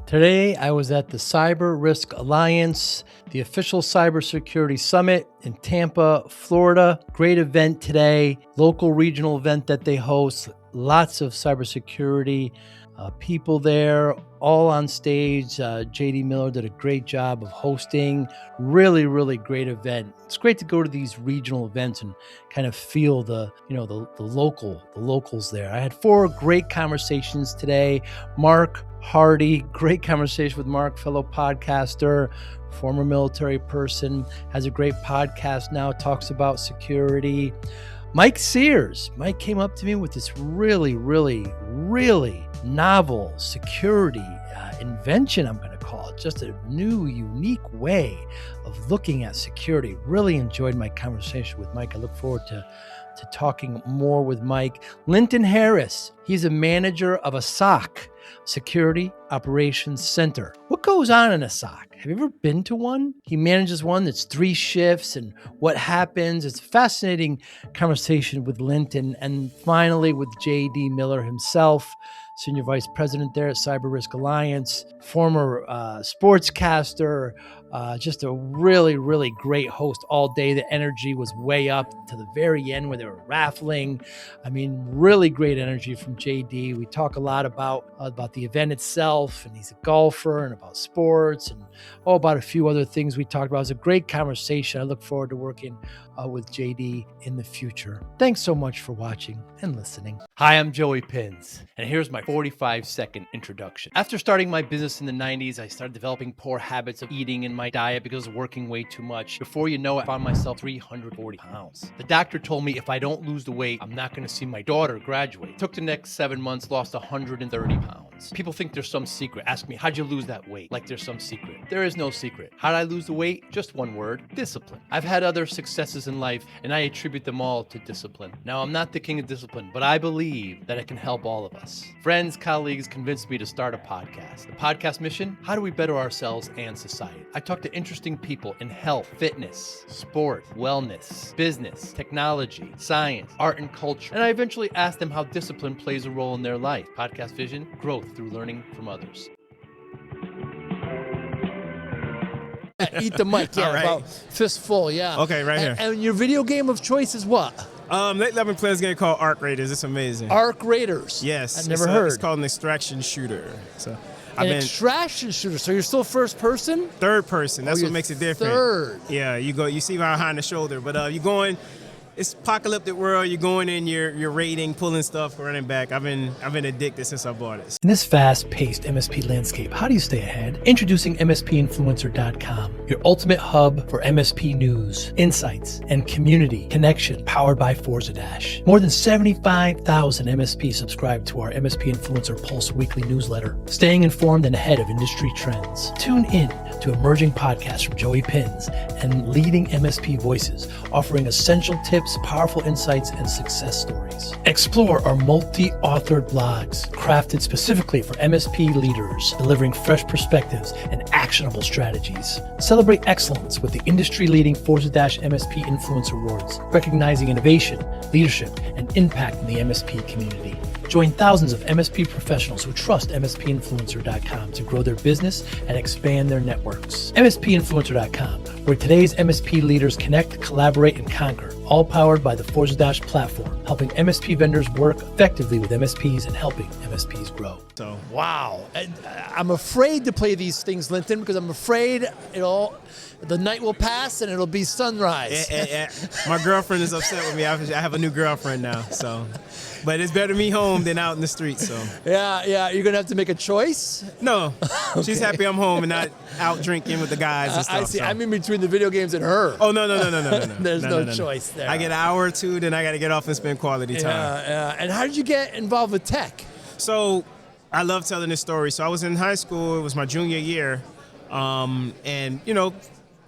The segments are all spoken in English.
Today, I was at the Cyber Risk Alliance, the official cybersecurity summit in Tampa, Florida. Great event today, local regional event that they host. Lots of cybersecurity people there, all on stage. JD Miller did a great job of hosting. Really, really great event. It's great to go to these regional events and kind of feel the locals there. I had 4 great conversations today. Mark Hardy, great conversation with Mark, fellow podcaster, former military person, has a great podcast now, talks about security. Mike Sears. Mike came up to me with this really, really, really novel security invention, I'm going to call it. Just a new, unique way of looking at security. Really enjoyed my conversation with Mike. I look forward to talking more with Mike. Linton Harris. He's a manager of a SOC, Security Operations Center. What goes on in a SOC? Have you ever been to one? He manages one that's 3 shifts and what happens. It's a fascinating conversation with Linton. And finally with JD Miller himself, Senior Vice President there at Cyber Risk Alliance, former sportscaster, just a really, really great host all day. The energy was way up to the very end where they were raffling. I mean, really great energy from JD. We talk a lot about the event itself, and he's a golfer, and about sports, and about a few other things we talked about. It was a great conversation. I look forward to working with JD in the future. Thanks so much for watching and listening. Hi, I'm Joey Pinz, and here's my 45-second introduction. After starting my business in the 90s, I started developing poor habits of eating in my diet because I was working way too much. Before you know it, I found myself 340 pounds. The doctor told me if I don't lose the weight, I'm not going to see my daughter graduate. Took the next 7 months, lost 130 pounds. People think there's some secret. Ask me, how'd you lose that weight? Like there's some secret. There is no secret. How'd I lose the weight? Just one word, discipline. I've had other successes in life, and I attribute them all to discipline. Now, I'm not the king of discipline, but I believe that it can help all of us. Friends, colleagues convinced me to start a podcast. The podcast mission, how do we better ourselves and society? I talk to interesting people in health, fitness, sport, wellness, business, technology, science, art, and culture. And I eventually ask them how discipline plays a role in their life. Podcast vision, growth through learning from others. Eat the mic, yeah, right. About fistful, yeah. Okay, right here. And your video game of choice is what? Lately I've been playing this game called Arc Raiders. It's amazing. Arc Raiders? Yes. I've never heard. It's called an extraction shooter. So extraction shooter. So you're still first person? Third person. That's what makes it different. Third. Yeah, you see behind the shoulder, but you're going. It's apocalyptic world. You're going in, you're raiding, pulling stuff, running back. I've been addicted since I bought it. In this fast-paced MSP landscape, how do you stay ahead? Introducing MSPinfluencer.com, your ultimate hub for MSP news, insights, and community connection, powered by Forza Dash. More than 75,000 MSPs subscribe to our MSP Influencer Pulse weekly newsletter, staying informed and ahead of industry trends. Tune in to emerging podcasts from Joey Pinz and leading MSP voices, offering essential tips, powerful insights, and success stories. Explore our multi-authored blogs, crafted specifically for MSP leaders, delivering fresh perspectives and actionable strategies. Celebrate excellence with the industry-leading Forza MSP Influencer Awards, recognizing innovation, leadership, and impact in the MSP community. Join thousands of MSP professionals who trust MSPinfluencer.com to grow their business and expand their networks. MSPinfluencer.com, where today's MSP leaders connect, collaborate, and conquer, all powered by the Forza Dash platform, helping MSP vendors work effectively with MSPs and helping MSPs grow. So, wow. I'm afraid to play these things, Linton, because I'm afraid the night will pass and it'll be sunrise. My girlfriend is upset with me. I have a new girlfriend now, so. But it's better me home than out in the street, so. Yeah. You're going to have to make a choice? No. Okay. She's happy I'm home and not out drinking with the guys and stuff. I see. So. I'm in between the video games and her. Oh, no. There's no choice there. I get an hour or two, then I got to get off and spend quality time. Yeah. And how did you get involved with tech? So I love telling this story. So I was in high school. It was my junior year. And,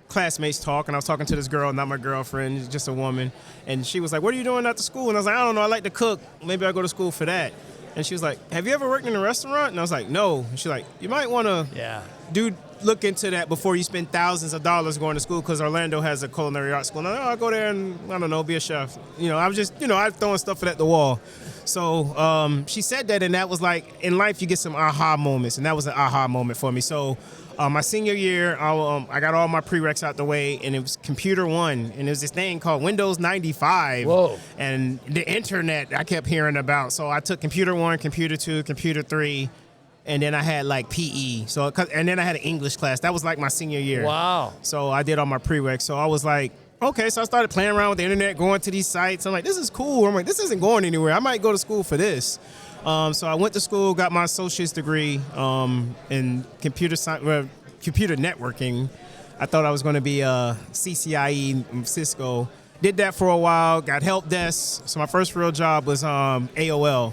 classmates talk, and I was talking to this girl, not my girlfriend, just a woman, and she was like, what are you doing after school? And I was like, I don't know, I like to cook. Maybe I'll go to school for that. And she was like, have you ever worked in a restaurant? And I was like, no. And she's like, you might want to look into that before you spend thousands of dollars going to school, because Orlando has a culinary arts school. I'll go there and, I don't know, be a chef. I'm just, I'm throwing stuff at the wall. So she said that, and that was like, in life you get some aha moments, and that was an aha moment for me. So my senior year, I got all my prereqs out the way, and it was Computer 1, and there was this thing called Windows 95. Whoa. And the internet I kept hearing about. So I took Computer 1, Computer 2, Computer 3, and then I had like PE. And then I had an English class. That was like my senior year. Wow. So I did all my prereqs. So I was like, okay, so I started playing around with the internet, going to these sites. I'm like, this is cool. I'm like, this isn't going anywhere. I might go to school for this. So I went to school, got my associate's degree in computer networking. I thought I was going to be a CCIE, Cisco. Did that for a while, got Helpdesk. So my first real job was AOL.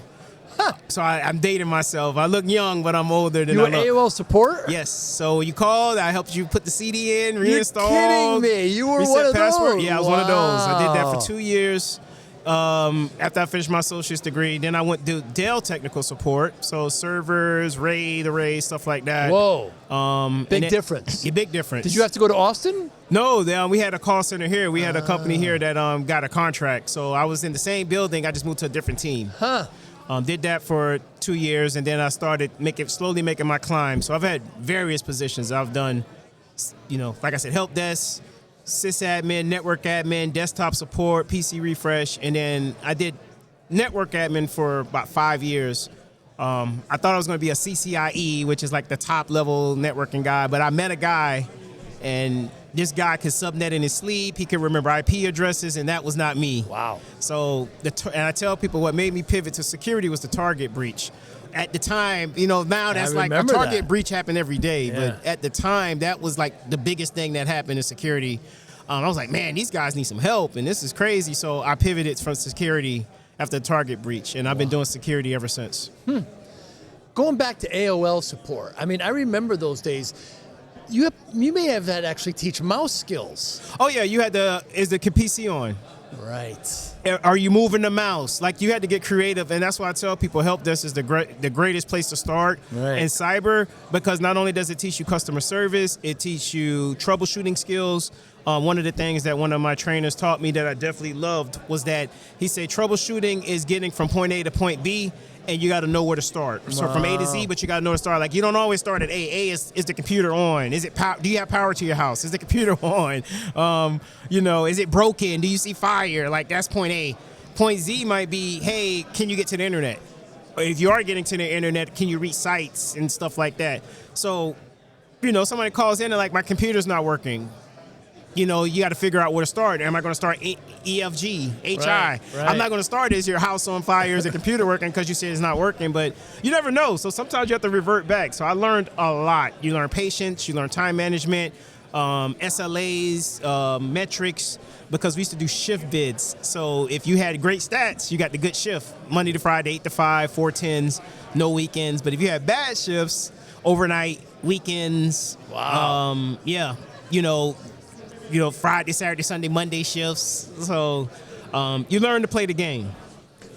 Huh. So I'm dating myself. I look young, but I'm older than I look. You were AOL support? Yes. So you called, I helped you put the CD in, reinstall. You're kidding me. You were one of password. those? Yeah, I was one of those. I did that for 2 years. After I finished my associate's degree, then I went to Dell technical support. So servers, RAID arrays, stuff like that. Whoa. Big difference. Yeah, big difference. Did you have to go to Austin? No, we had a call center here. We had a company here that got a contract. So I was in the same building. I just moved to a different team. Huh. Did that for 2 years, and then I started slowly making my climb. So I've had various positions. I've done, like I said, help desk, sysadmin, network admin, desktop support, PC refresh, and then I did network admin for about 5 years. I thought I was going to be a CCIE, which is like the top level networking guy, but I met a guy, and this guy could subnet in his sleep. He could remember IP addresses, and that was not me. Wow. So, and I tell people what made me pivot to security was the target breach. At the time, now that's like a target breach happened every day. Yeah. But at the time, that was like the biggest thing that happened in security. I was like, man, these guys need some help, and this is crazy. So I pivoted from security after the target breach, and I've been doing security ever since. Going back to AOL support, I mean, I remember those days. You may have had to actually teach mouse skills. Oh yeah, you had is the PC on? Right. Are you moving the mouse? Like, you had to get creative, and that's why I tell people Helpdesk is the greatest place to start in cyber, because not only does it teach you customer service, it teaches you troubleshooting skills. One of the things that one of my trainers taught me that I definitely loved was that he said troubleshooting is getting from point A to point B, and you got to know where to start. So from A to Z, but you got to know where to start. Like, you don't always start at A. A is the computer on? Is it do you have power to your house? Is the computer on? Is it broken? Do you see fire? Like, that's point A. Point Z might be, hey, can you get to the internet? Or if you are getting to the internet, can you reach sites and stuff like that? So, somebody calls in and like, my computer's not working. You got to figure out where to start. Am I going to start EFG, HI? Right. I'm not going to start is your house on fire, is the computer working, because you said it's not working, but you never know. So sometimes you have to revert back. So I learned a lot. You learn patience, you learn time management, SLAs, metrics, because we used to do shift bids. So if you had great stats, you got the good shift, Monday to Friday, 8 to 5, 4/10s, no weekends. But if you had bad shifts, overnight, weekends, Friday, Saturday, Sunday, Monday shifts. So you learn to play the game.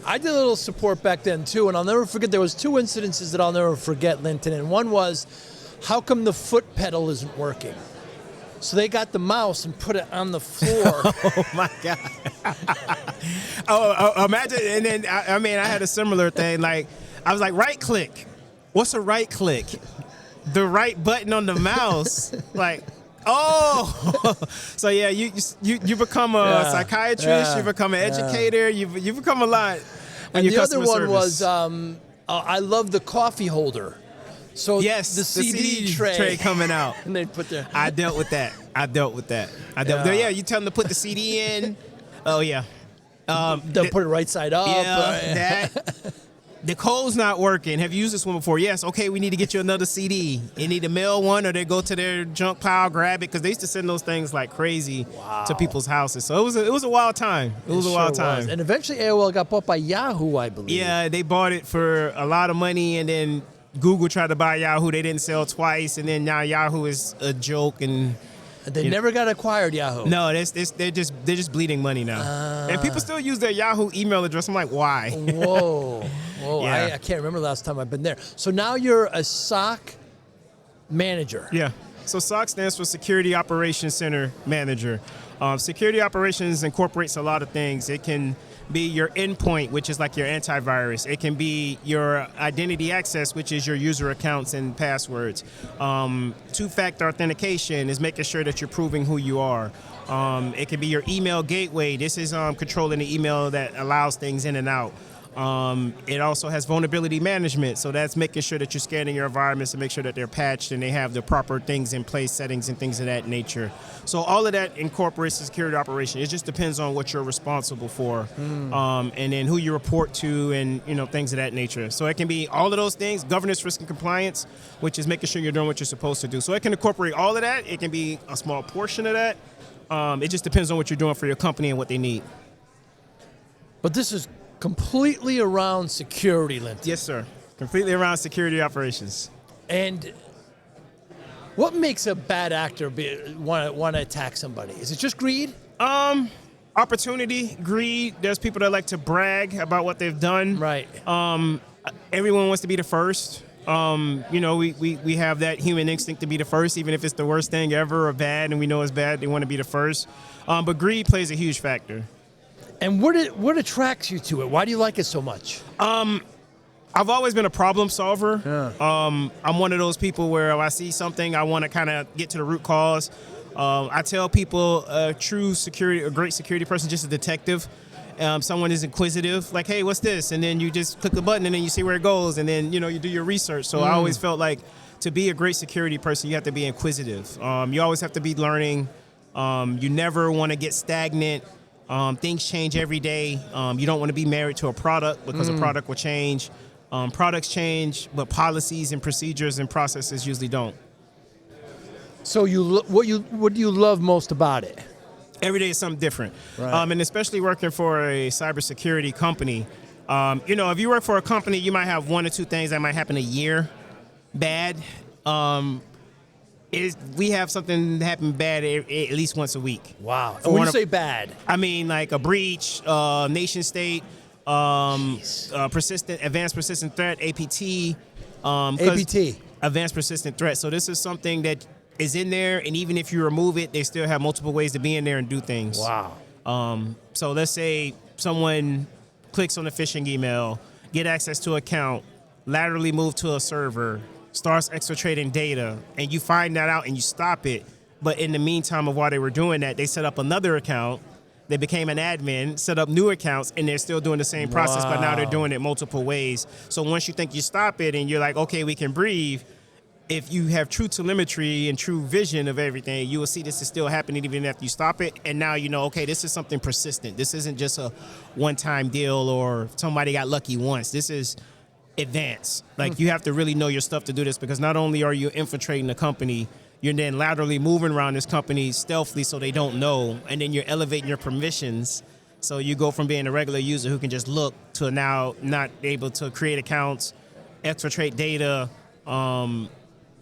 I did a little support back then too, and I'll never forget, there was 2 incidences that I'll never forget, Linton. And one was, how come the foot pedal isn't working? So they got the mouse and put it on the floor. Oh my God. Imagine, and then, I had a similar thing. Like, I was like, right click. What's a right click? The right button on the mouse. Like, oh, so yeah, you become a psychiatrist, you become an educator, you become a lot. And the other one was, I love the coffee holder. So yes, the CD tray coming out, and they put their. I dealt with that. Yeah, you tell them to put the CD in. Oh yeah, they'll put it right side up. Yeah, that. The code's not working. Have you used this one before? Yes. Okay, we need to get you another CD. You need to mail one, or they go to their junk pile, grab it, because they used to send those things like crazy to people's houses. So it was a wild time. It was a wild time. And eventually AOL got bought by Yahoo, I believe. Yeah, they bought it for a lot of money, and then Google tried to buy Yahoo. They didn't sell twice, and then now Yahoo is a joke. And they never got acquired, Yahoo. No, they're just bleeding money now. And people still use their Yahoo email address. I'm like, why? Whoa. Yeah. I can't remember the last time I've been there. So now you're a SOC manager. Yeah. So SOC stands for Security Operations Center Manager. Security operations incorporates a lot of things. It can be your endpoint, which is like your antivirus. It can be your identity access, which is your user accounts and passwords. Two-factor authentication is making sure that you're proving who you are. It can be your email gateway. This is controlling the email that allows things in and out. It also has vulnerability management, so that's making sure that you're scanning your environments to make sure that they're patched and they have the proper things in place, settings and things of that nature. So all of that incorporates the security operation. It just depends on what you're responsible for, and then who you report to, and things of that nature. So it can be all of those things: governance, risk, and compliance, which is making sure you're doing what you're supposed to do. So it can incorporate all of that. It can be a small portion of that. It just depends on what you're doing for your company and what they need. But this is completely around security, Linton. Yes, sir. Completely around security operations. And what makes a bad actor want to attack somebody? Is it just greed? Opportunity, greed. There's people that like to brag about what they've done. Right. Everyone wants to be the first. We have that human instinct to be the first, even if it's the worst thing ever or bad, and we know it's bad. They want to be the first. But greed plays a huge factor. And what attracts you to it? Why do you like it so much? I've always been a problem solver. Yeah. I'm one of those people where if I see something, I want to kind of get to the root cause. I tell people a great security person, just a detective. Someone is inquisitive, like, hey, what's this? And then you just click the button and then you see where it goes, and then you do your research. So I always felt like to be a great security person, you have to be inquisitive. You always have to be learning. You never want to get stagnant. Things change every day. You don't want to be married to a product because a product will change. Products change, but policies and procedures and processes usually don't. So what do you love most about it? Every day is something different. Right. And especially working for a cybersecurity company. If you work for a company, you might have one or two things that might happen a year bad. We have something happen bad at least once a week. Wow. And when you say bad? I mean like a breach, nation state, advanced persistent threat, APT. APT. Advanced persistent threat. So this is something that is in there, and even if you remove it, they still have multiple ways to be in there and do things. Wow. So let's say someone clicks on a phishing email, get access to an account, laterally move to a server, starts exfiltrating data, and you find that out and you stop it. But in the meantime of while they were doing that, they set up another account, they became an admin, set up new accounts, and they're still doing the same process, but now they're doing it multiple ways. So once you think you stop it and you're like, okay, we can breathe, if you have true telemetry and true vision of everything, you will see this is still happening even after you stop it. And now you know, okay, this is something persistent. This isn't just a one-time deal or somebody got lucky once. This is advanced. Like you have to really know your stuff to do this, because not only are you infiltrating the company, you're then laterally moving around this company stealthily so they don't know, and then you're elevating your permissions. So you go from being a regular user who can just look to now not able to create accounts, exfiltrate data,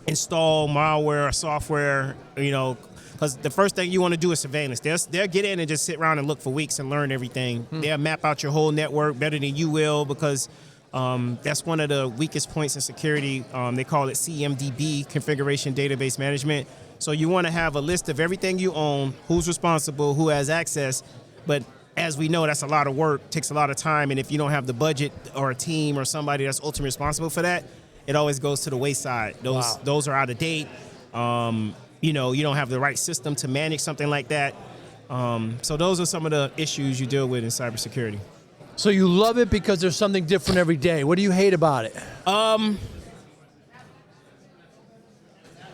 install malware or software, because the first thing you want to do is surveillance. They'll get in and just sit around and look for weeks and learn everything. They'll map out your whole network better than you will, because that's one of the weakest points in security. They call it CMDB, Configuration Database Management. So you want to have a list of everything you own, who's responsible, who has access. But as we know, that's a lot of work, takes a lot of time. And if you don't have the budget or a team or somebody that's ultimately responsible for that, it always goes to the wayside. Those are out of date. You don't have the right system to manage something like that. So those are some of the issues you deal with in cybersecurity. So you love it because there's something different every day. What do you hate about it?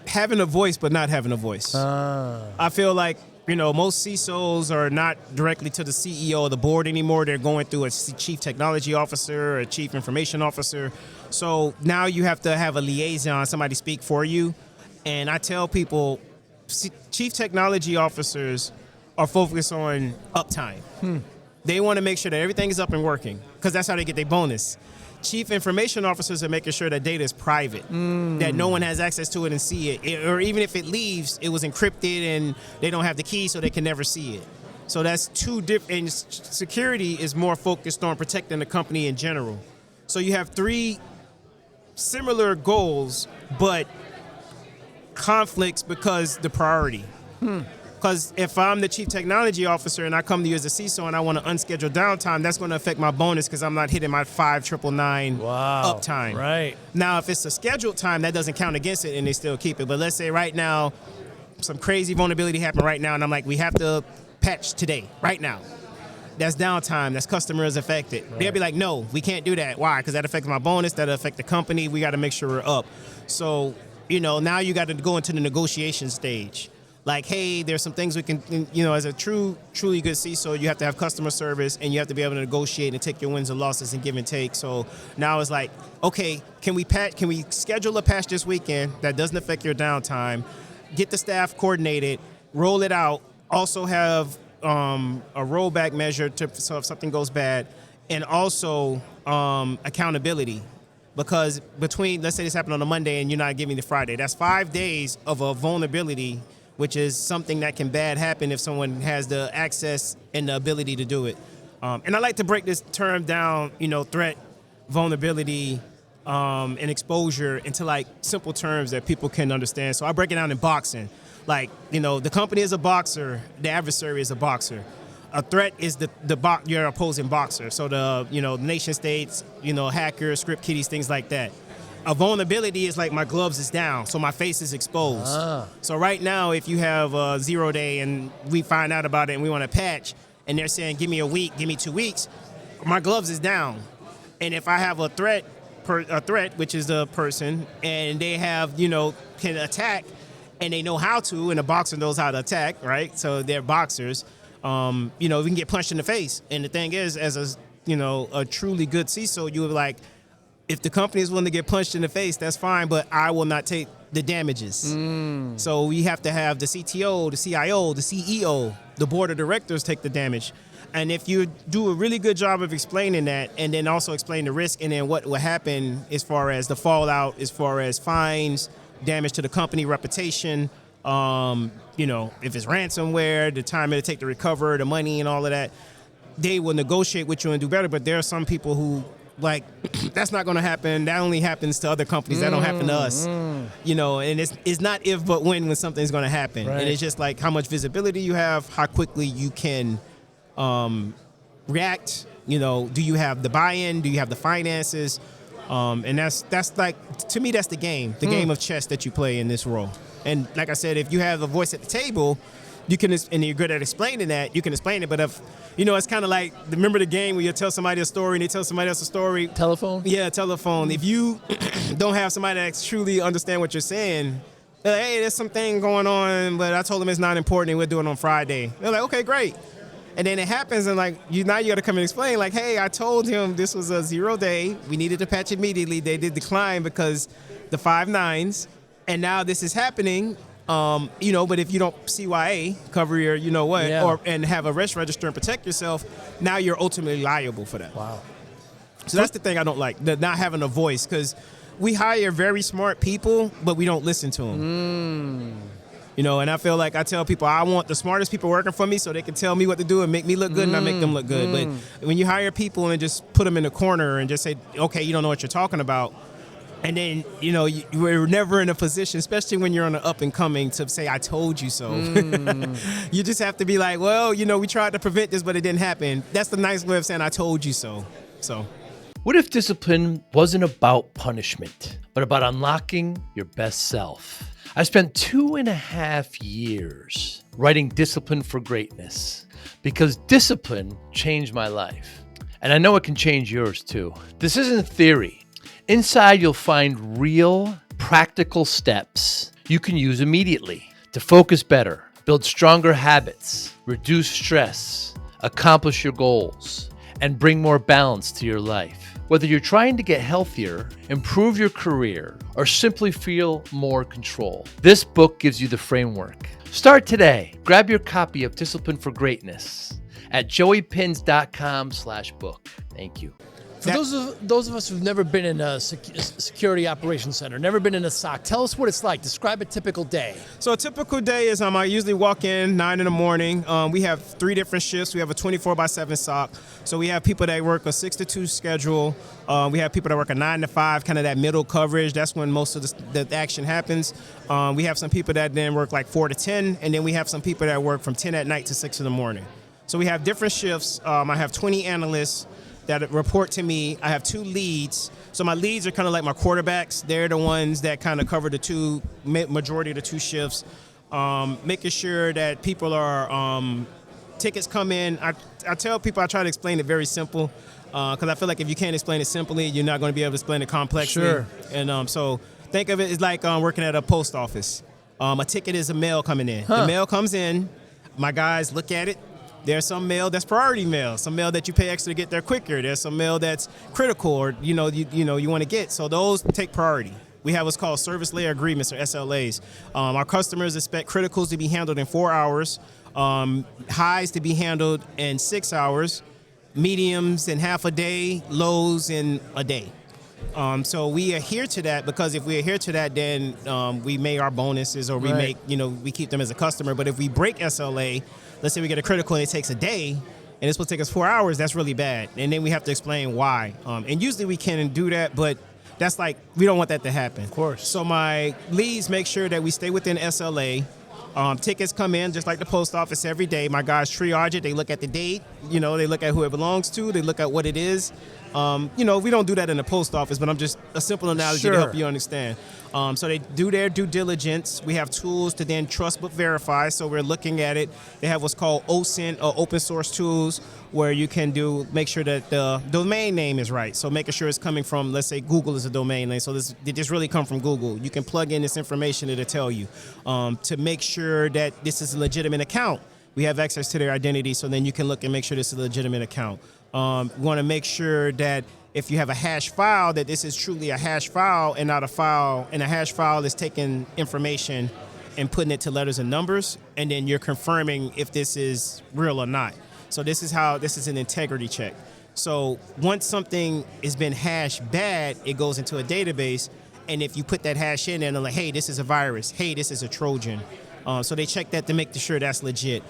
Having a voice, but not having a voice. I feel like, most CISOs are not directly to the CEO or the board anymore. They're going through a chief technology officer, a chief information officer. So now you have to have a liaison, somebody speak for you. And I tell people, chief technology officers are focused on uptime. They want to make sure that everything is up and working, because that's how they get their bonus. Chief information officers are making sure that data is private, that no one has access to it and see it. Or even if it leaves, it was encrypted and they don't have the key, so they can never see it. So that's two different. And security is more focused on protecting the company in general. So you have three similar goals, but conflicts because the priority. Because if I'm the chief technology officer and I come to you as a CISO and I want to unschedule downtime, that's going to affect my bonus because I'm not hitting my 5999 uptime. Right. Now, if it's a scheduled time, that doesn't count against it and they still keep it. But let's say right now, some crazy vulnerability happened right now, and I'm like, we have to patch today, right now. That's downtime. That's customers affected. Right. They'll be like, no, we can't do that. Why? Because that affects my bonus. That'll affect the company. We got to make sure we're up. So, now you got to go into the negotiation stage. Like, hey, there's some things we can, as a truly good CISO, you have to have customer service and you have to be able to negotiate and take your wins and losses and give and take. So now it's like, okay, can we schedule a patch this weekend that doesn't affect your downtime, get the staff coordinated, roll it out, also have a rollback measure so if something goes bad, and also accountability. Because let's say this happened on a Monday and you're not giving the Friday, that's 5 days of a vulnerability, which is something that can bad happen if someone has the access and the ability to do it. And I like to break this term down, threat, vulnerability, and exposure into like simple terms that people can understand. So I break it down in boxing. Like, the company is a boxer, the adversary is a boxer. A threat is your opposing boxer. So the nation states, hackers, script kiddies, things like that. A vulnerability is like my gloves is down, so my face is exposed. So right now, if you have a 0 day and we find out about it and we want to patch, and they're saying, give me a week, give me 2 weeks, my gloves is down. And if I have a threat, which is the person, and they have, can attack, and they know how to, and a boxer knows how to attack, right? So they're boxers. We can get punched in the face. And the thing is, as a truly good CISO, you would be like, if the company is willing to get punched in the face, that's fine, but I will not take the damages. So we have to have the CTO, the CIO, the CEO, the board of directors take the damage. And if you do a really good job of explaining that, and then also explain the risk, and then what will happen as far as the fallout, as far as fines, damage to the company reputation, if it's ransomware, the time it'll take to recover, the money and all of that, they will negotiate with you and do better. But there are some people who, like, that's not going to happen. That only happens to other companies. That don't happen to us. And it's not if but when something's going to happen. Right. And it's just like how much visibility you have, how quickly you can react. Do you have the buy-in? Do you have the finances? And that's like, to me, that's the game of chess that you play in this role. And like I said, if you have a voice at the table, you can, and you're good at explaining that, you can explain it. But if, it's kind of like, remember the game where you tell somebody a story and they tell somebody else a story? Telephone? Yeah, telephone. If you don't have somebody that truly understand what you're saying, they're like, hey, there's something going on, but I told them it's not important and we'll do it on Friday. They're like, okay, great. And then it happens, and like you got to come and explain, like, hey, I told him this was a 0 day. We needed to patch immediately. They did decline because the 5 nines, and now this is happening. But if you don't CYA, cover your, and have a risk register and protect yourself, now you're ultimately liable for that. Wow. So that's the thing I don't like, the not having a voice, because we hire very smart people, but we don't listen to them. And I feel like I tell people I want the smartest people working for me so they can tell me what to do and make me look good and I make them look good. But when you hire people and just put them in a corner and just say, okay, you don't know what you're talking about, and then, we're never in a position, especially when you're on the up and coming, to say, I told you so. You just have to be like, well, we tried to prevent this, but it didn't happen. That's the nice way of saying I told you so. What if discipline wasn't about punishment, but about unlocking your best self? I spent 2.5 years writing Discipline for Greatness because discipline changed my life. And I know it can change yours too. This isn't theory. Inside, you'll find real, practical steps you can use immediately to focus better, build stronger habits, reduce stress, accomplish your goals, and bring more balance to your life. Whether you're trying to get healthier, improve your career, or simply feel more control, this book gives you the framework. Start today. Grab your copy of Discipline for Greatness at joeypinz.com/book. Thank you. For those of us who've never been in a security operations center, never been in a SOC, tell us what it's like. Describe a typical day. So a typical day is I usually walk in 9 in the morning. We have 3 different shifts. We have a 24/7 SOC. So we have people that work a 6 to 2 schedule. We have people that work a 9 to 5, kind of that middle coverage. That's when most of the action happens. We have some people that then work like 4 to 10, and then we have some people that work from 10 at night to 6 in the morning. So we have different shifts. I have 20 analysts that report to me. I have 2 leads. So my leads are kind of like my quarterbacks. They're the ones that kind of cover the majority of the 2 shifts. Making sure that people are, tickets come in. I tell people, I try to explain it very simple, because I feel like if you can't explain it simply, you're not going to be able to explain it complexly. Sure. And so think of it as like working at a post office. A ticket is a mail coming in. The mail comes in. My guys look at it. There's some mail that's priority mail, some mail that you pay extra to get there quicker. There's some mail that's critical, or you want to get. So those take priority. We have what's called service layer agreements, or SLAs. Our customers expect criticals to be handled in 4 hours, highs to be handled in 6 hours, mediums in half a day, lows in a day. So we adhere to that, because if we adhere to that, then we make our bonuses, or we keep them as a customer. But if we break SLA, let's say we get a critical and it takes a day, and it's supposed to take us 4 hours, that's really bad. And then we have to explain why. And usually we can do that, but that's like, we don't want that to happen. Of course. So my leads make sure that we stay within SLA. Tickets come in just like the post office every day. My guys triage it. They look at the date. They look at who it belongs to. They look at what it is. We don't do that in the post office, but I'm just a simple analogy to help you understand. So they do their due diligence. We have tools to then trust but verify. So we're looking at it. They have what's called OSINT, or open source tools, where you can make sure that the domain name is right. So making sure it's coming from, let's say Google is a domain name. So did this really come from Google? You can plug in this information, it'll tell you. To make sure that this is a legitimate account, we have access to their identity, so then you can look and make sure this is a legitimate account. We want to make sure that if you have a hash file, that this is truly a hash file and not a file, and a hash file is taking information and putting it to letters and numbers, and then you're confirming if this is real or not. So this is an integrity check. So once something has been hashed bad, it goes into a database, and if you put that hash in there, and they're like, hey, this is a virus, hey, this is a Trojan. So they check that to make sure that's legit.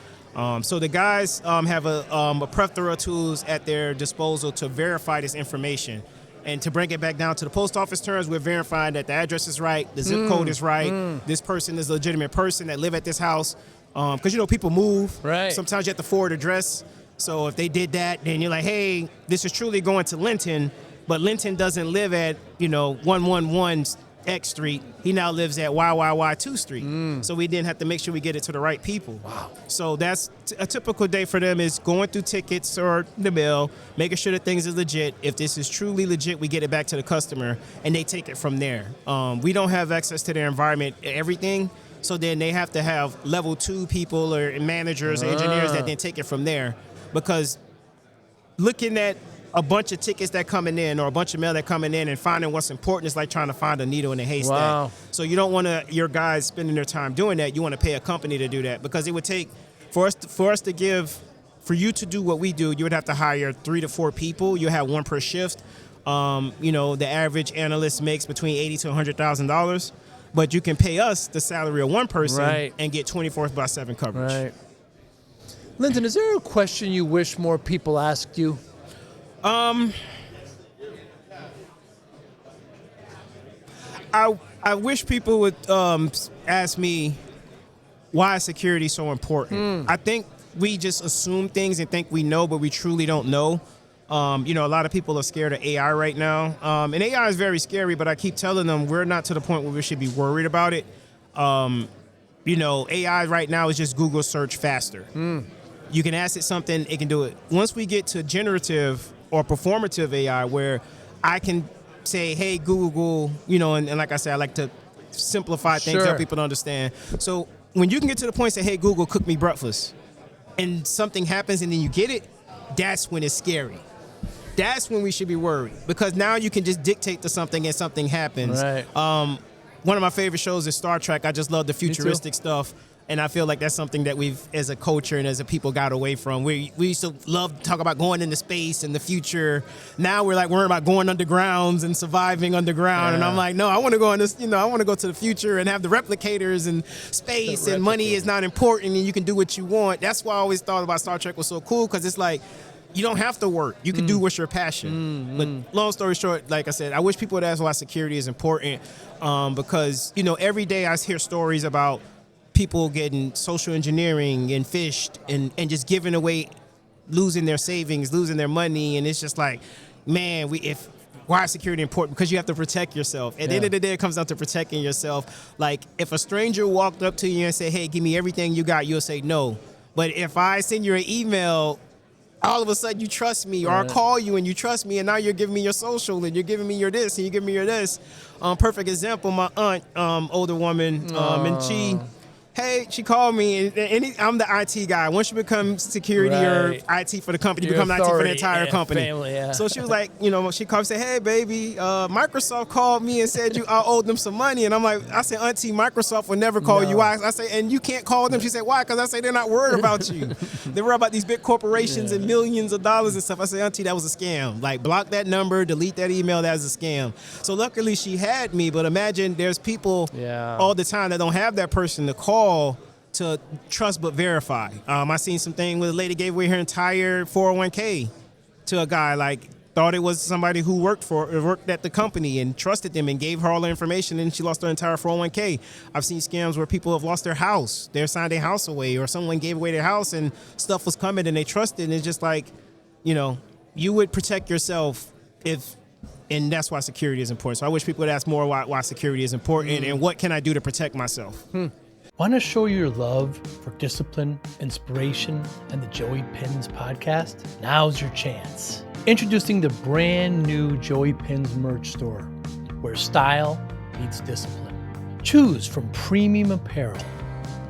So the guys have a plethora of tools at their disposal to verify this information. And to bring it back down to the post office terms, we're verifying that the address is right, the zip code is right, this person is a legitimate person that live at this house. Because, people move. Right. Sometimes you have to forward address. So if they did that, then you're like, hey, this is truly going to Linton, but Linton doesn't live at, 111 X Street. He now lives at YYY2 Street. So we didn't have to make sure we get it to the right people. Wow. So that's a typical day for them, is going through tickets or the mail, making sure that things are legit. If this is truly legit, we get it back to the customer, and they take it from there. We don't have access to their environment, everything. So then they have to have level 2 people or managers or engineers that then take it from there. Because looking at a bunch of tickets that coming in, or a bunch of mail that coming in, and finding what's important is like trying to find a needle in a haystack. Wow. So you don't want your guys spending their time doing that. You want to pay a company to do that, because it would take, for you to do what we do, you would have to hire 3 to 4 people. You have 1 per shift. The average analyst makes between $80,000 to $100,000. But you can pay us the salary of 1 person and get 24/7 coverage. Right. Linton, is there a question you wish more people asked you? I wish people would ask me why security is so important. I think we just assume things and think we know, but we truly don't know. A lot of people are scared of AI right now. And AI is very scary, but I keep telling them we're not to the point where we should be worried about it. AI right now is just Google search faster. You can ask it something, it can do it. Once we get to generative or performative AI, where I can say, hey, Google, and like I said, I like to simplify things, help people to understand. So when you can get to the point, say, hey, Google, cook me breakfast, and something happens and then you get it, that's when it's scary. That's when we should be worried, because now you can just dictate to something and something happens. Right. one of my favorite shows is Star Trek. I just love the futuristic stuff. And I feel like that's something that we've, as a culture and as a people, got away from. We used to love to talk about going into space and the future. Now we're like worrying about going undergrounds and surviving underground. Yeah. And I'm like, no, I want to go in this. I want to go to the future and have the replicators and space and money is not important and you can do what you want. That's why I always thought about Star Trek was so cool, because it's like, you don't have to work. You can do what's your passion. But long story short, like I said, I wish people would ask why security is important, because every day I hear stories about people getting social engineering and phished and just giving away, losing their savings, losing their money. And it's just like, man, why is security important? Because you have to protect yourself. At the end of the day, it comes down to protecting yourself. Like, if a stranger walked up to you and said, hey, give me everything you got, you'll say no. But if I send you an email, all of a sudden you trust me, or I call you and you trust me, and now you're giving me your social and you're giving me your this and you're giving me your this. Perfect example, my aunt, older woman, and she called me, and I'm the IT guy. Once you become security or IT for the company, you become IT for the entire company. Family, So she was like, she called and said, hey, baby, Microsoft called me and said I owed them some money. And I said, Auntie, Microsoft will never call you. I said, and you can't call them. She said, why? Because I said, they're not worried about you. They worry about these big corporations and millions of dollars and stuff. I said, Auntie, that was a scam. Like, block that number, delete that email, that was a scam. So luckily she had me, but imagine there's people all the time that don't have that person to call to trust but verify. I seen something where a lady gave away her entire 401k to a guy, like, thought it was somebody who worked at the company and trusted them and gave her all the information, and she lost her entire 401k. I've seen scams where people have lost their house. They signed their house away, or someone gave away their house and stuff was coming and they trusted, and it's just like, you would protect yourself and that's why security is important. So I wish people would ask more why security is important and what can I do to protect myself. Want to show your love for discipline, inspiration, and the Joey Pinz podcast? Now's your chance. Introducing the brand new Joey Pinz merch store, where style meets discipline. Choose from premium apparel,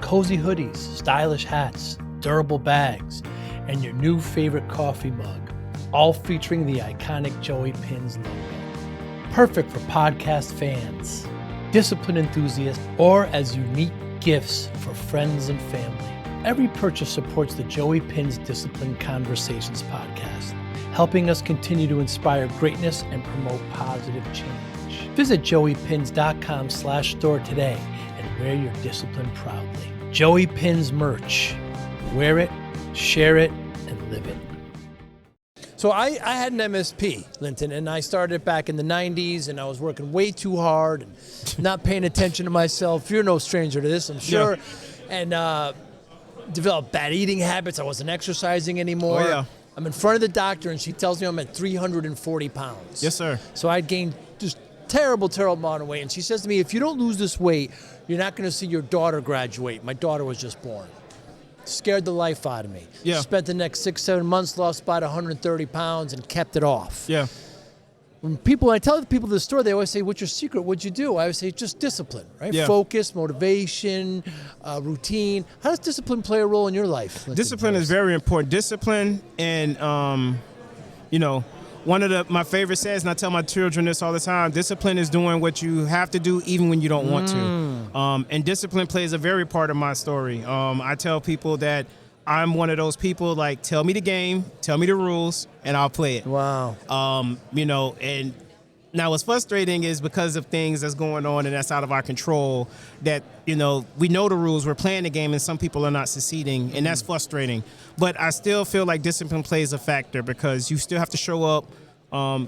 cozy hoodies, stylish hats, durable bags, and your new favorite coffee mug, all featuring the iconic Joey Pinz logo. Perfect for podcast fans, discipline enthusiasts, or as unique gifts for friends and family. Every purchase supports the Joey Pinz Discipline Conversations podcast, helping us continue to inspire greatness and promote positive change. Visit joeypinz.com/store today and wear your discipline proudly. Joey Pinz merch. Wear it, share it, and live it. So I had an MSP, Linton, and I started it back in the 90s, and I was working way too hard and not paying attention to myself. You're no stranger to this, I'm sure. Yeah. And developed bad eating habits. I wasn't exercising anymore. Oh, yeah. I'm in front of the doctor, and she tells me I'm at 340 pounds. Yes, sir. So I'd gained just terrible amount of weight. And she says to me, if you don't lose this weight, you're not going to see your daughter graduate. My daughter was just born. Scared the life out of me. Yeah. Spent the next 6-7 months, lost about 130 pounds, and kept it off. Yeah. When I tell the people at the store, they always say, what's your secret? What'd you do? I always say, just discipline, right? Yeah. Focus, motivation, routine. How does discipline play a role in your life? Discipline is very important. Discipline and, one of my favorite sayings, and I tell my children this all the time, discipline is doing what you have to do even when you don't want to. And discipline plays a very part of my story. I tell people that I'm one of those people, like, tell me the game, tell me the rules, and I'll play it. Wow. And now what's frustrating is because of things that's going on and that's out of our control, that, we know the rules, we're playing the game, and some people are not succeeding, and that's frustrating. But I still feel like discipline plays a factor, because you still have to show up,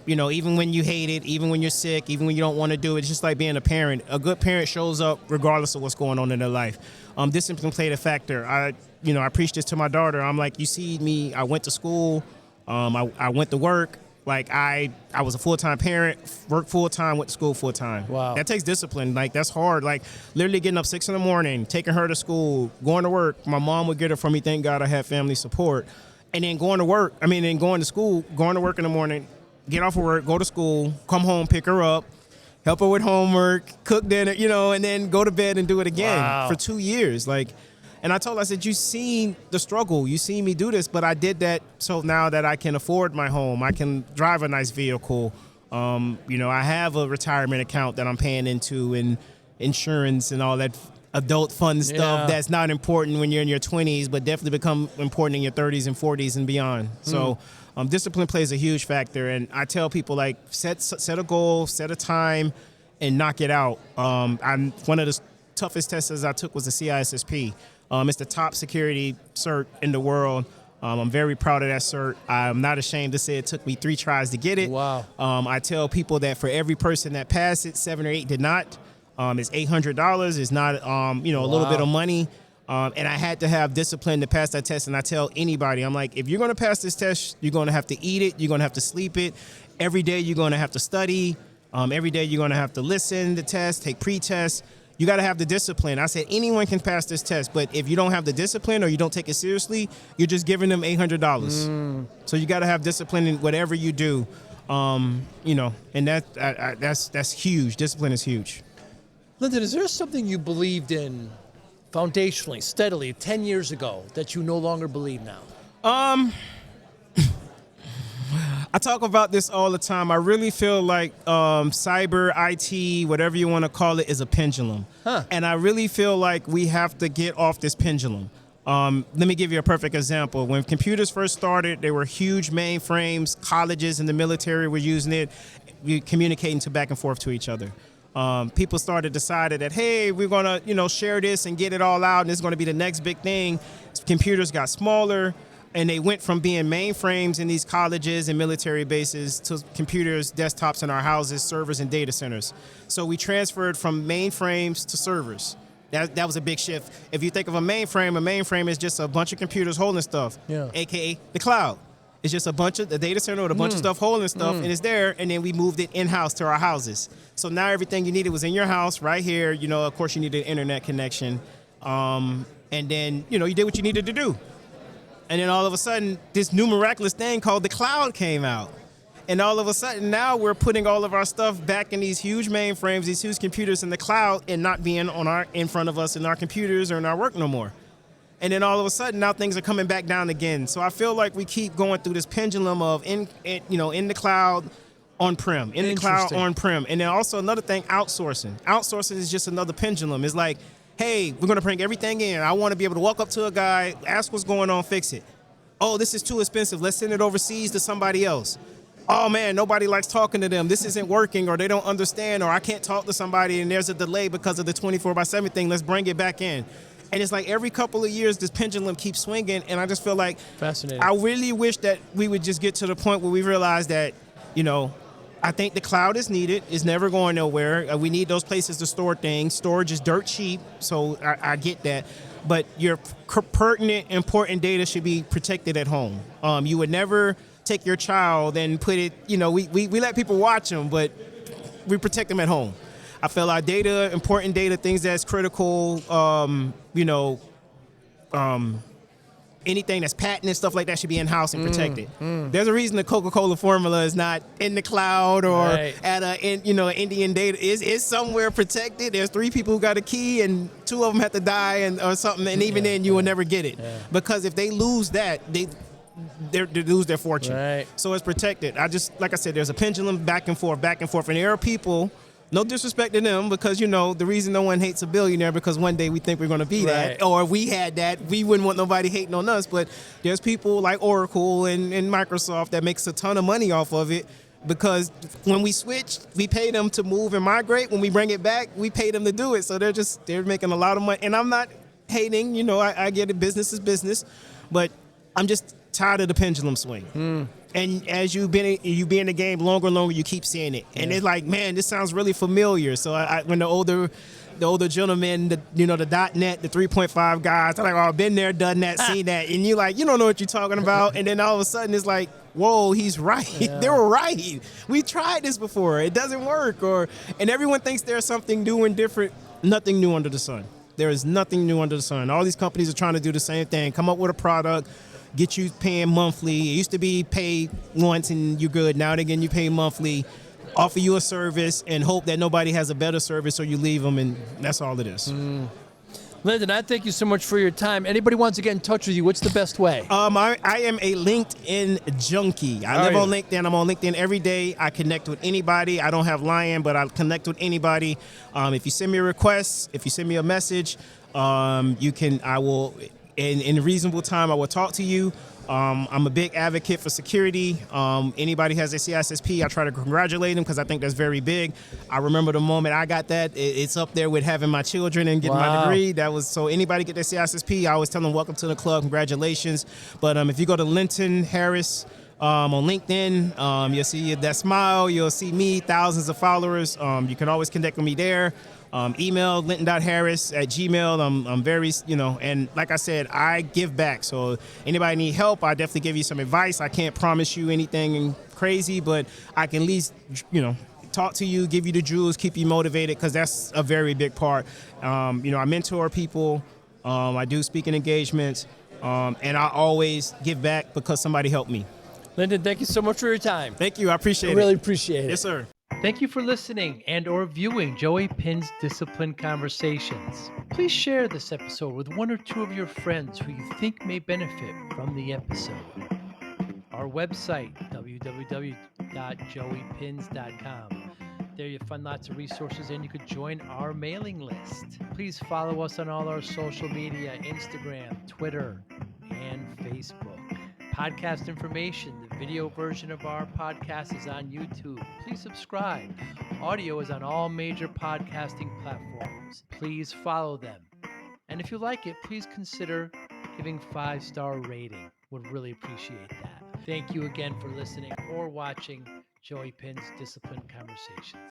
even when you hate it, even when you're sick, even when you don't want to do it. It's just like being a parent. A good parent shows up regardless of what's going on in their life. Discipline played a factor. I preach this to my daughter. I'm like, you see me, I went to school, I went to work. Like, I was a full-time parent, worked full-time, went to school full-time. Wow. That takes discipline. Like, that's hard. Like, literally getting up 6 a.m, taking her to school, going to work. My mom would get her for me. Thank God I had family support. And then going to school, going to work in the morning, get off of work, go to school, come home, pick her up, help her with homework, cook dinner, and then go to bed and do it again for 2 years. Like, and I told her, I said, you seen the struggle. You seen me do this, but I did that so now that I can afford my home. I can drive a nice vehicle. I have a retirement account that I'm paying into, and insurance and all that adult fun stuff that's not important when you're in your 20s, but definitely become important in your 30s and 40s and beyond. So discipline plays a huge factor. And I tell people, like, set a goal, set a time, and knock it out. One of the toughest tests I took was the CISSP. It's the top security cert in the world. I'm very proud of that cert. I'm not ashamed to say it took me 3 tries to get it. Wow. I tell people that for every person that passed it, 7 or 8 did not. It's $800. It's not, a little bit of money. And I had to have discipline to pass that test. And I tell anybody, I'm like, if you're going to pass this test, you're going to have to eat it. You're going to have to sleep it. Every day you're going to have to study. Every day you're going to have to listen to tests, take pre-tests. You got to have the discipline. I said anyone can pass this test, but if you don't have the discipline or you don't take it seriously, you're just giving them $800. So you got to have discipline in whatever you do, and that's huge. Discipline is huge. Linton, is there something you believed in foundationally, steadily, 10 years ago that you no longer believe now? I talk about this all the time. I really feel like cyber, IT, whatever you want to call it, is a pendulum. And I really feel like we have to get off this pendulum. Let me give you a perfect example. When computers first started, they were huge mainframes. Colleges and the military were using it, communicating back and forth to each other. People decided that, hey, we're going to, share this and get it all out, and it's going to be the next big thing. Computers got smaller, and they went from being mainframes in these colleges and military bases to computers, desktops in our houses, servers, and data centers. So we transferred from mainframes to servers. That was a big shift. If you think of a mainframe is just a bunch of computers holding stuff, a.k.a. the cloud. It's just a bunch of the data center with a bunch of stuff holding stuff, and it's there, and then we moved it in-house to our houses. So now everything you needed was in your house right here. Of course, you needed an internet connection. And then, you did what you needed to do. And then all of a sudden, this new miraculous thing called the cloud came out. And all of a sudden, now we're putting all of our stuff back in these huge mainframes, these huge computers in the cloud, and not being in front of us in our computers or in our work no more. And then all of a sudden, now things are coming back down again. So I feel like we keep going through this pendulum of in the cloud, on-prem, in the cloud, on-prem. And then also another thing, outsourcing. Outsourcing is just another pendulum. It's like, hey, we're going to bring everything in. I want to be able to walk up to a guy, ask what's going on, fix it. Oh, this is too expensive. Let's send it overseas to somebody else. Oh, man, nobody likes talking to them. This isn't working, or they don't understand, or I can't talk to somebody and there's a delay because of the 24/7 thing. Let's bring it back in. And it's like every couple of years, this pendulum keeps swinging, and I just feel like fascinating. I really wish that we would just get to the point where we realize that, I think the cloud is needed. It's never going nowhere. We need those places to store things. Storage is dirt cheap, so I get that. But your pertinent, important data should be protected at home. You would never take your child and put it, we let people watch them, but we protect them at home. I feel our data, important data, things that's critical, anything that's patented, stuff like that should be in-house and protected. There's a reason the Coca-Cola formula is not in the cloud or at Indian data. It's somewhere protected. There's 3 people who got a key and 2 of them have to die or something, and even then you will never get it. Because if they lose that, they lose their fortune. Right. So it's protected. Like I said, there's a pendulum back and forth. And there are people, no disrespect to them, because, the reason no one hates a billionaire because one day we think we're going to be that, or if we had that, we wouldn't want nobody hating on us. But there's people like Oracle and Microsoft that makes a ton of money off of it, because when we switch, we pay them to move and migrate. When we bring it back, we pay them to do it. So they're making a lot of money. And I'm not hating, I get it, business is business, but I'm just tired of the pendulum swing. And as you be in the game longer and longer, you keep seeing it. And it's like, man, this sounds really familiar. So when the older gentlemen, the .NET, the 3.5 guys, they're like, oh, I've been there, done that, seen that. And you're like, you don't know what you're talking about. And then all of a sudden it's like, whoa, he's right. They were right. We tried this before. It doesn't work. And everyone thinks there's something new and different. Nothing new under the sun. There is nothing new under the sun. All these companies are trying to do the same thing, come up with a product, get you paying monthly. It used to be pay once and you're good. Now again, you pay monthly, offer you a service, and hope that nobody has a better service or you leave them, and that's all it is. Linton, I thank you so much for your time. Anybody wants to get in touch with you, what's the best way? I am a LinkedIn junkie. I live on LinkedIn. I'm on LinkedIn every day. I connect with anybody. I don't have lion, but I connect with anybody. If you send me a request, if you send me a message, I will, in a reasonable time, I will talk to you. I'm a big advocate for security. Anybody has a CISSP, I try to congratulate them because I think that's very big. I remember the moment I got that. It's up there with having my children and getting my degree. So anybody get their CISSP, I always tell them, welcome to the club, congratulations. But if you go to Linton Harris on LinkedIn, you'll see that smile, you'll see me, thousands of followers. You can always connect with me there. Email linton.harris@gmail. I'm very, and like I said, I give back. So anybody need help, I definitely give you some advice. I can't promise you anything crazy, but I can at least, talk to you, give you the jewels, keep you motivated, because that's a very big part. I mentor people. I do speaking engagements, and I always give back because somebody helped me. Linton, thank you so much for your time. Thank you. I appreciate it. Really appreciate it. Yes, sir. Thank you for listening and or viewing Joey Pinz Discipline Conversations. Please share this episode with one or two of your friends who you think may benefit from the episode. Our website, www.joeypinz.com. There you'll find lots of resources and you could join our mailing list. Please follow us on all our social media, Instagram, Twitter, and Facebook. Podcast information, the video version of our podcast is on YouTube. Please subscribe. Audio is on all major podcasting platforms. Please follow them. And if you like it, please consider giving 5-star rating. Would really appreciate that. Thank you again for listening or watching Joey Pinz Discipline Conversations.